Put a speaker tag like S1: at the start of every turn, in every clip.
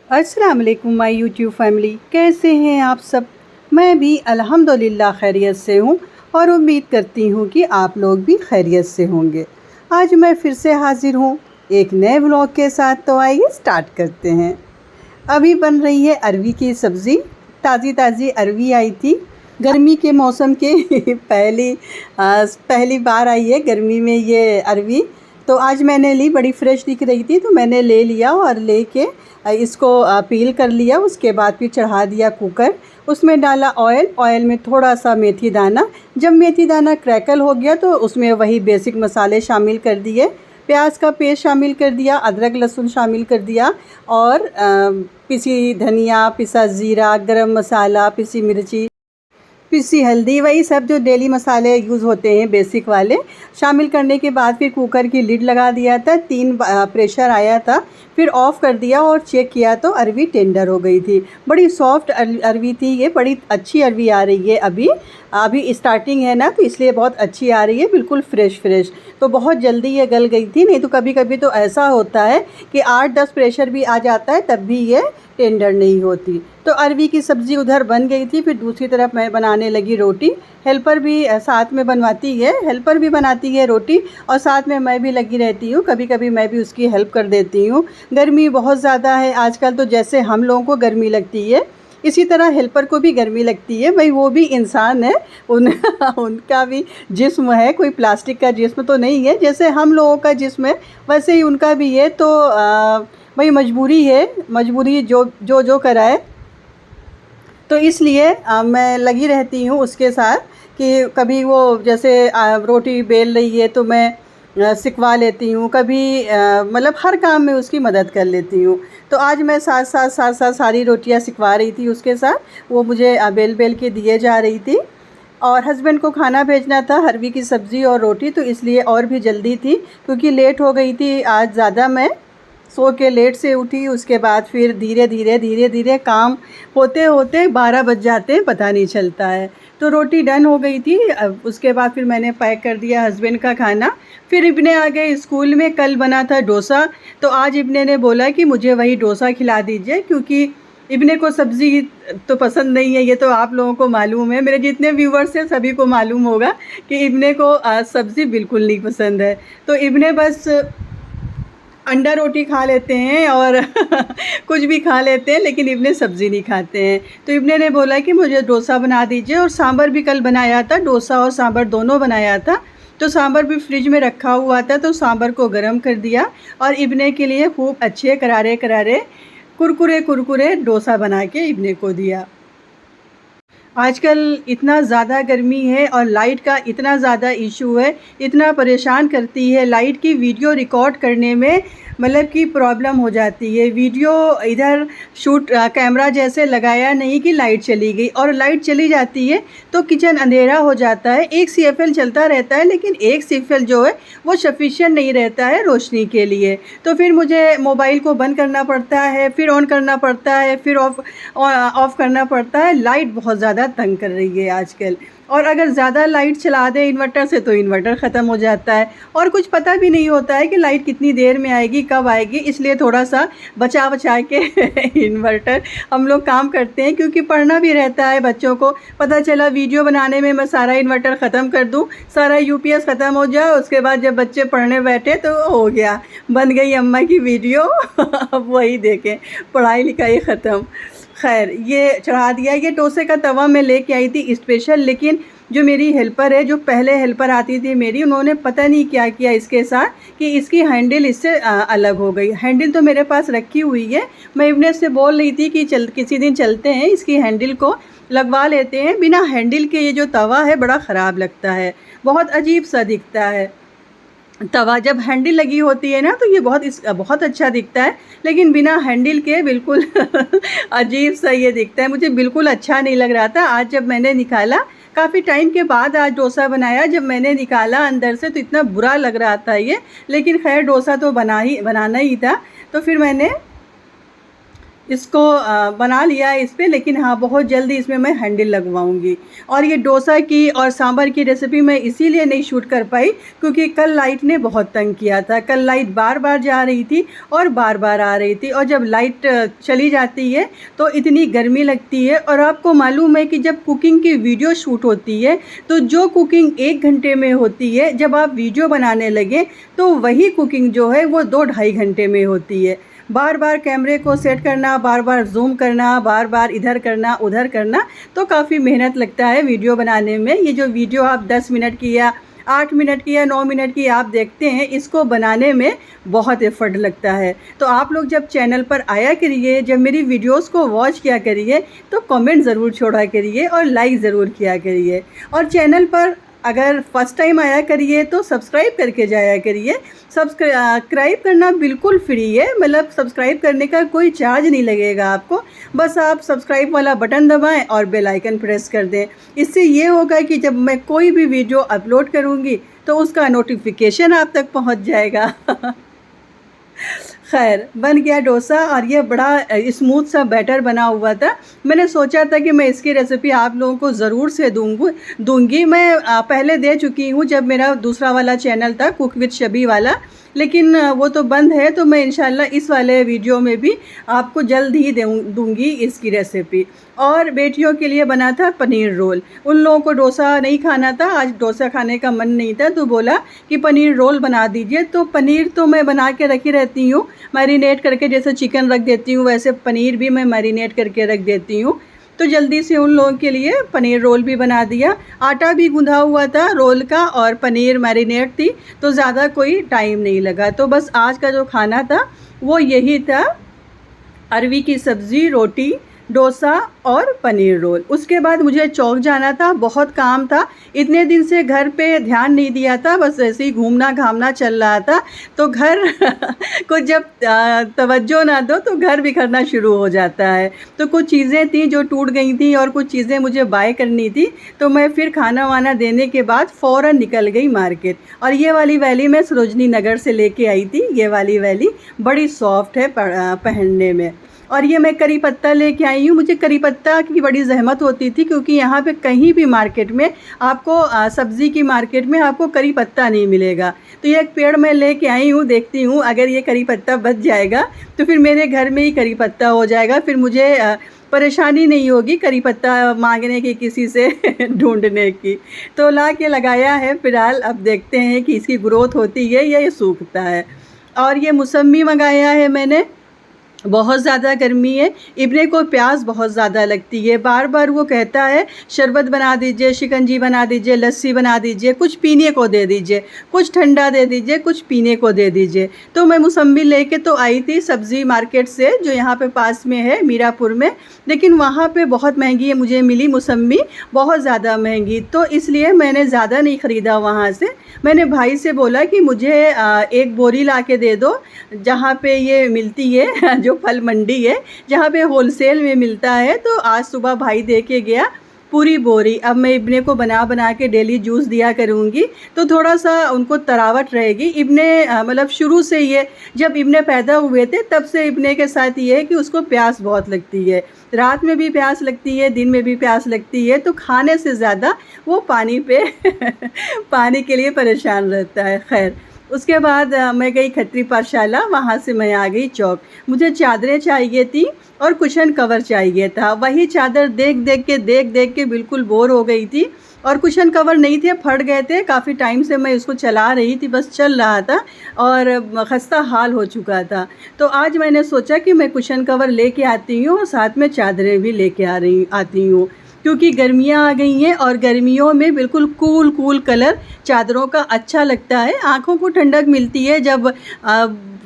S1: अस्सलाम वालेकुम my YouTube family, कैसे हैं आप सब। मैं भी अल्हम्दुलिल्लाह खैरियत से हूँ और उम्मीद करती हूँ कि आप लोग भी खैरियत से होंगे। आज मैं फिर से हाज़िर हूँ एक नए व्लॉग के साथ। तो आइए स्टार्ट करते हैं। अभी बन रही है अरवी की सब्ज़ी। ताज़ी ताज़ी अरवी आई थी गर्मी के मौसम के पहली बार आई है गर्मी में ये अरवी। तो आज मैंने ली, बड़ी फ़्रेश दिख रही थी तो मैंने ले लिया और लेके इसको पील कर लिया। उसके बाद फिर चढ़ा दिया कुकर, उसमें डाला ऑयल में थोड़ा सा मेथी दाना। जब मेथी दाना क्रैकल हो गया तो उसमें वही बेसिक मसाले शामिल कर दिए। प्याज का पेस्ट शामिल कर दिया, अदरक लहसुन शामिल कर दिया और पिसी धनिया, पिसा ज़ीरा, गरम मसाला, पिसी मिर्ची, पिसी हल्दी, वही सब जो डेली मसाले यूज़ होते हैं बेसिक वाले शामिल करने के बाद फिर कुकर की लिड लगा दिया था। 3 प्रेशर आया था, फिर ऑफ़ कर दिया और चेक किया तो अरवी टेंडर हो गई थी। बड़ी सॉफ्ट अरवी थी ये, बड़ी अच्छी अरवी आ रही है। अभी अभी स्टार्टिंग है ना, तो इसलिए बहुत अच्छी आ रही है, बिल्कुल फ्रेश। तो बहुत जल्दी ये गल गई थी। नहीं तो कभी कभी तो ऐसा होता है कि 8-10 प्रेशर भी आ जाता है तब भी ये टेंडर नहीं होती। तो अरवी की सब्ज़ी उधर बन गई थी। फिर दूसरी तरफ मैं बनाने लगी रोटी। हेल्पर भी साथ में बनवाती है, हेल्पर भी बनाती है रोटी और साथ में मैं भी लगी रहती हूँ। कभी कभी मैं भी उसकी हेल्प कर देती हूँ। गर्मी बहुत ज़्यादा है आजकल, तो जैसे हम लोगों को गर्मी लगती है इसी तरह हेल्पर को भी गर्मी लगती है। भाई वो भी इंसान है, उन उनका भी जिस्म है, कोई प्लास्टिक का जिस्म तो नहीं है। जैसे हम लोगों का जिस्म है वैसे ही उनका भी है। तो भाई मजबूरी है, मजबूरी जो कराए। तो इसलिए मैं लगी रहती हूँ उसके साथ कि कभी वो जैसे रोटी बेल रही है तो मैं सिकवा लेती हूँ, कभी मतलब हर काम में उसकी मदद कर लेती हूँ। तो आज मैं साथ साथ सारी रोटियाँ सिकवा रही थी उसके साथ। वो मुझे बेल बेल के दिए जा रही थी और हस्बैंड को खाना भेजना था, अरवी की सब्ज़ी और रोटी, तो इसलिए और भी जल्दी थी क्योंकि लेट हो गई थी आज ज़्यादा। मैं सो के लेट से उठी, उसके बाद फिर धीरे धीरे काम होते होते 12 बज जाते हैं, पता नहीं चलता है। तो रोटी डन हो गई थी। अब उसके बाद फिर मैंने पैक कर दिया हस्बैंड का खाना। फिर इब्ने आ गए स्कूल में। कल बना था डोसा, तो आज इब्ने ने बोला कि मुझे वही डोसा खिला दीजिए क्योंकि इब्ने को सब्ज़ी तो पसंद नहीं है। ये तो आप लोगों को मालूम है, मेरे जितने व्यूवर्स हैं सभी को मालूम होगा कि इब्ने को सब्ज़ी बिल्कुल नहीं पसंद है। तो इब्ने बस अंडा रोटी खा लेते हैं और कुछ भी खा लेते हैं, लेकिन इब्ने सब्ज़ी नहीं खाते हैं। तो इब्ने ने बोला कि मुझे डोसा बना दीजिए, और सांभर भी कल बनाया था, डोसा और सांभर दोनों बनाया था। तो सांभर भी फ्रिज में रखा हुआ था, तो सांभर को गर्म कर दिया और इब्ने के लिए खूब अच्छे करारे करारे कुरकुरे कुरकुरे डोसा बना के इब्ने को दिया। आजकल इतना ज़्यादा गर्मी है और लाइट का इतना ज़्यादा इशू है, इतना परेशान करती है लाइट की। वीडियो रिकॉर्ड करने में मतलब कि प्रॉब्लम हो जाती है। वीडियो इधर शूट कैमरा जैसे लगाया नहीं कि लाइट चली गई, और लाइट चली जाती है तो किचन अंधेरा हो जाता है। एक CFL चलता रहता है लेकिन एक CFL जो है वो सफिशिएंट नहीं रहता है रोशनी के लिए। तो फिर मुझे मोबाइल को बंद करना पड़ता है, फिर ऑन करना पड़ता है, फिर ऑफ़ करना पड़ता है। लाइट बहुत ज़्यादा तंग कर रही है आजकल, और अगर ज़्यादा लाइट चला दें इन्वर्टर से तो इन्वर्टर ख़त्म हो जाता है और कुछ पता भी नहीं होता है कि लाइट कितनी देर में आएगी, कब आएगी। इसलिए थोड़ा सा बचा बचा के इन्वर्टर हम लोग काम करते हैं, क्योंकि पढ़ना भी रहता है बच्चों को। पता चला वीडियो बनाने में मैं सारा इन्वर्टर ख़त्म कर दूँ, सारा UPS ख़त्म हो जाए, उसके बाद जब बच्चे पढ़ने बैठे तो हो गया, बन गई अम्मा की वीडियो अब वही देखें, पढ़ाई लिखाई ख़त्म। खैर ये चढ़ा दिया। ये डोसे का तवा मैं लेके आई थी स्पेशल, लेकिन जो मेरी हेल्पर है, जो पहले हेल्पर आती थी मेरी, उन्होंने पता नहीं क्या किया इसके साथ कि इसकी हैंडल इससे अलग हो गई। हैंडल तो मेरे पास रखी हुई है, मैं इब्ने से बोल रही थी कि किसी दिन चलते हैं इसकी हैंडल को लगवा लेते हैं। बिना हैंडल के ये जो तवा है बड़ा ख़राब लगता है, बहुत अजीब सा दिखता है तवा। जब हैंडल लगी होती है ना तो ये बहुत अच्छा दिखता है, लेकिन बिना हैंडल के बिल्कुल अजीब सा ये दिखता है। मुझे बिल्कुल अच्छा नहीं लग रहा था। आज जब मैंने निकाला, काफ़ी टाइम के बाद आज डोसा बनाया, जब मैंने निकाला अंदर से तो इतना बुरा लग रहा था ये, लेकिन खैर डोसा तो बनाना ही था। तो फिर मैंने इसको बना लिया है इस पे, लेकिन हाँ बहुत जल्दी इसमें मैं हैंडल लगवाऊंगी। और ये डोसा की और सांभर की रेसिपी मैं इसीलिए नहीं शूट कर पाई क्योंकि कल लाइट ने बहुत तंग किया था। कल लाइट बार बार जा रही थी और बार बार आ रही थी, और जब लाइट चली जाती है तो इतनी गर्मी लगती है। और आपको मालूम है कि जब कुकिंग की वीडियो शूट होती है तो जो कुकिंग 1 घंटे में होती है, जब आप वीडियो बनाने लगे तो वही कुकिंग जो है वो 2-2.5 घंटे में होती है। बार बार कैमरे को सेट करना, बार बार जूम करना, बार बार इधर करना उधर करना, तो काफ़ी मेहनत लगता है वीडियो बनाने में। ये जो वीडियो आप 10 मिनट की या 8 मिनट की या 9 मिनट की आप देखते हैं, इसको बनाने में बहुत एफर्ट लगता है। तो आप लोग जब चैनल पर आया करिए, जब मेरी वीडियोस को वॉच किया करिए, तो कमेंट ज़रूर छोड़ा करिए और लाइक ज़रूर किया करिए। और चैनल पर अगर फर्स्ट टाइम आया करिए तो सब्सक्राइब करके जाया करिए। सब्सक्राइब करना बिल्कुल फ्री है, मतलब सब्सक्राइब करने का कोई चार्ज नहीं लगेगा आपको। बस आप सब्सक्राइब वाला बटन दबाएं और बेल आइकन प्रेस कर दें। इससे ये होगा कि जब मैं कोई भी वीडियो अपलोड करूँगी तो उसका नोटिफिकेशन आप तक पहुँच जाएगा। खैर, बन गया डोसा और ये बड़ा स्मूथ सा बैटर बना हुआ था। मैंने सोचा था कि मैं इसकी रेसिपी आप लोगों को ज़रूर से दूंगी। मैं पहले दे चुकी हूँ जब मेरा दूसरा वाला चैनल था, कुक विद शबी वाला, लेकिन वो तो बंद है। तो मैं इंशाल्लाह इस वाले वीडियो में भी आपको जल्द ही दूंगी इसकी रेसिपी। और बेटियों के लिए बना था पनीर रोल। उन लोगों को डोसा नहीं खाना था, आज डोसा खाने का मन नहीं था, तो बोला कि पनीर रोल बना दीजिए। तो पनीर तो मैं बना के रखी रहती हूँ मैरिनेट करके, जैसे चिकन रख देती हूँ वैसे पनीर भी मैं मैरिनेट करके रख देती हूँ। तो जल्दी से उन लोगों के लिए पनीर रोल भी बना दिया। आटा भी गूंधा हुआ था रोल का और पनीर मैरिनेट थी, तो ज़्यादा कोई टाइम नहीं लगा। तो बस आज का जो खाना था वो यही था, अरवी की सब्ज़ी, रोटी, डोसा और पनीर रोल। उसके बाद मुझे चौक जाना था, बहुत काम था। इतने दिन से घर पे ध्यान नहीं दिया था, बस ऐसे ही घूमना घामना चल रहा था। तो घर को जब तवज्जो ना दो तो घर बिखरना शुरू हो जाता है। तो कुछ चीज़ें थी जो टूट गई थी और कुछ चीज़ें मुझे बाय करनी थी। तो मैं फिर खाना वाना देने के बाद फ़ौरन निकल गई मार्केट। और ये वाली वैली मैं सरोजनी नगर से लेके आई थी। ये वाली वैली बड़ी सॉफ्ट है पहनने में। और ये मैं करी पत्ता लेके आई हूँ। मुझे करी पत्ता की बड़ी ज़हमत होती थी क्योंकि यहाँ पे कहीं भी मार्केट में आपको सब्ज़ी की मार्केट में आपको करी पत्ता नहीं मिलेगा। तो ये एक पेड़ मैं लेके आई हूँ, देखती हूँ अगर ये करी पत्ता बच जाएगा तो फिर मेरे घर में ही करी पत्ता हो जाएगा। फिर मुझे परेशानी नहीं होगी करी पत्ता मांगने की, किसी से ढूंढने की। तो ला के लगाया है फ़िलहाल, अब देखते हैं कि इसकी ग्रोथ होती है या ये सूखता है। और ये मौसम्बी मंगाया है मैंने, बहुत ज़्यादा गर्मी है, इब्ने को प्यास बहुत ज़्यादा लगती है। बार बार वो कहता है शरबत बना दीजिए, शिकंजी बना दीजिए, लस्सी बना दीजिए, कुछ पीने को दे दीजिए, कुछ ठंडा दे दीजिए, कुछ पीने को दे दीजिए। तो मैं मौसम्बी लेके तो आई थी सब्ज़ी मार्केट से, जो यहाँ पे पास में है मीरापुर में, लेकिन वहाँ पे बहुत महंगी है मुझे मिली मौसम्बी, बहुत ज़्यादा महंगी। तो इसलिए मैंने ज़्यादा नहीं ख़रीदा वहाँ से। मैंने भाई से बोला कि मुझे एक बोरी ला के दे दो, जहाँ पे ये मिलती है जो फल मंडी है, जहाँ पे होलसेल में मिलता है। तो आज सुबह भाई दे के गया पूरी बोरी। अब मैं इब्ने को बना बना के डेली जूस दिया करूँगी, तो थोड़ा सा उनको तरावट रहेगी। इब्ने मतलब शुरू से ये, जब इब्ने पैदा हुए थे तब से इब्ने के साथ ये है कि उसको प्यास बहुत लगती है, रात में भी प्यास लगती है, दिन में भी प्यास लगती है। तो खाने से ज़्यादा वो पानी पे पानी के लिए परेशान रहता है। खैर, उसके बाद मैं गई खत्री पाठशाला, वहाँ से मैं आ गई चौक। मुझे चादरें चाहिए थी और कुशन कवर चाहिए था। वही चादर देख देख के बिल्कुल बोर हो गई थी। और कुशन कवर नहीं थे, फट गए थे। काफ़ी टाइम से मैं इसको चला रही थी, बस चल रहा था और खस्ता हाल हो चुका था। तो आज मैंने सोचा कि मैं कुशन कवर लेके आती हूँ और साथ में चादरें भी लेके आती हूँ, क्योंकि गर्मियाँ आ गई हैं और गर्मियों में बिल्कुल कूल कलर चादरों का अच्छा लगता है। आँखों को ठंडक मिलती है जब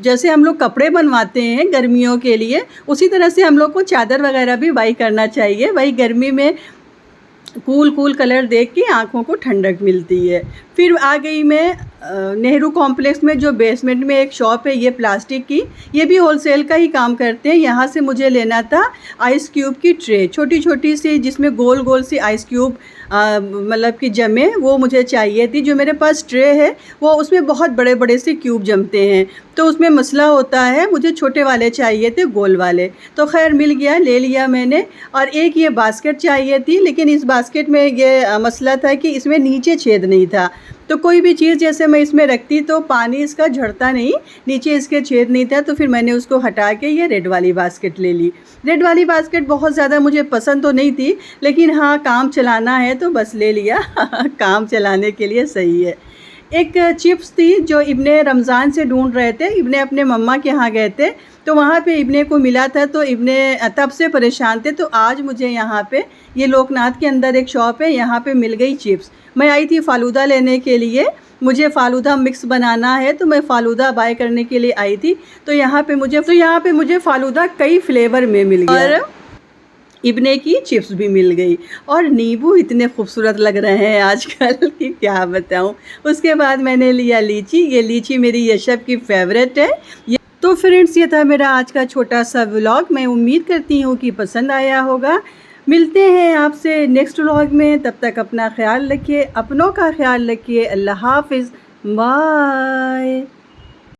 S1: जैसे हम लोग कपड़े बनवाते हैं गर्मियों के लिए, उसी तरह से हम लोग को चादर वगैरह भी बाई करना चाहिए। वही गर्मी में कूल कलर देख के आँखों को ठंडक मिलती है। फिर आ गई मैं नेहरू कॉम्प्लेक्स में, जो बेसमेंट में एक शॉप है ये प्लास्टिक की, ये भी होलसेल का ही काम करते हैं। यहाँ से मुझे लेना था आइस क्यूब की ट्रे, छोटी छोटी सी, जिसमें गोल गोल सी आइस क्यूब मतलब कि जमे, वो मुझे चाहिए थी। जो मेरे पास ट्रे है वो उसमें बहुत बड़े बड़े से क्यूब जमते हैं। तो उसमें मसला होता है, मुझे छोटे वाले चाहिए थे, गोल वाले। तो खैर मिल गया, ले लिया मैंने। और एक ये बास्केट चाहिए थी, लेकिन इस बास्केट में ये मसला था कि इसमें नीचे छेद नहीं था। तो कोई भी चीज़ जैसे मैं इसमें रखती तो पानी इसका झड़ता नहीं, नीचे इसके छेद नहीं था। तो फिर मैंने उसको हटा के ये रेड वाली बास्केट ले ली। रेड वाली बास्केट बहुत ज़्यादा मुझे पसंद तो नहीं थी, लेकिन हाँ काम चलाना है तो बस ले लिया काम चलाने के लिए सही है। एक चिप्स थी जो इब्ने रमज़ान से ढूंढ रहे थे, इब्ने अपने मम्मा के यहाँ गए थे तो वहाँ पे इब्ने को मिला था, तो इब्ने तब से परेशान थे। तो आज मुझे यहाँ पे ये लोकनाथ के अंदर एक शॉप है, यहाँ पे मिल गई चिप्स। मैं आई थी फ़ालूदा लेने के लिए, मुझे फ़ालूदा मिक्स बनाना है तो मैं फ़ालूदा बाय करने के लिए आई थी। तो यहाँ पे मुझे फ़ालूदा कई फ्लेवर में मिल गया और इब्ने की चिप्स भी मिल गई। और नींबू इतने खूबसूरत लग रहे हैं आजकल कि क्या बताऊं। उसके बाद मैंने लिया लीची। ये लीची मेरी यशब की फेवरेट है। तो फ्रेंड्स, ये था मेरा आज का छोटा सा व्लॉग। मैं उम्मीद करती हूँ कि पसंद आया होगा। मिलते हैं आपसे नेक्स्ट व्लॉग में, तब तक अपना ख्याल रखिए, अपनों का ख्याल रखिए। अल्लाह हाफिज़, बाय।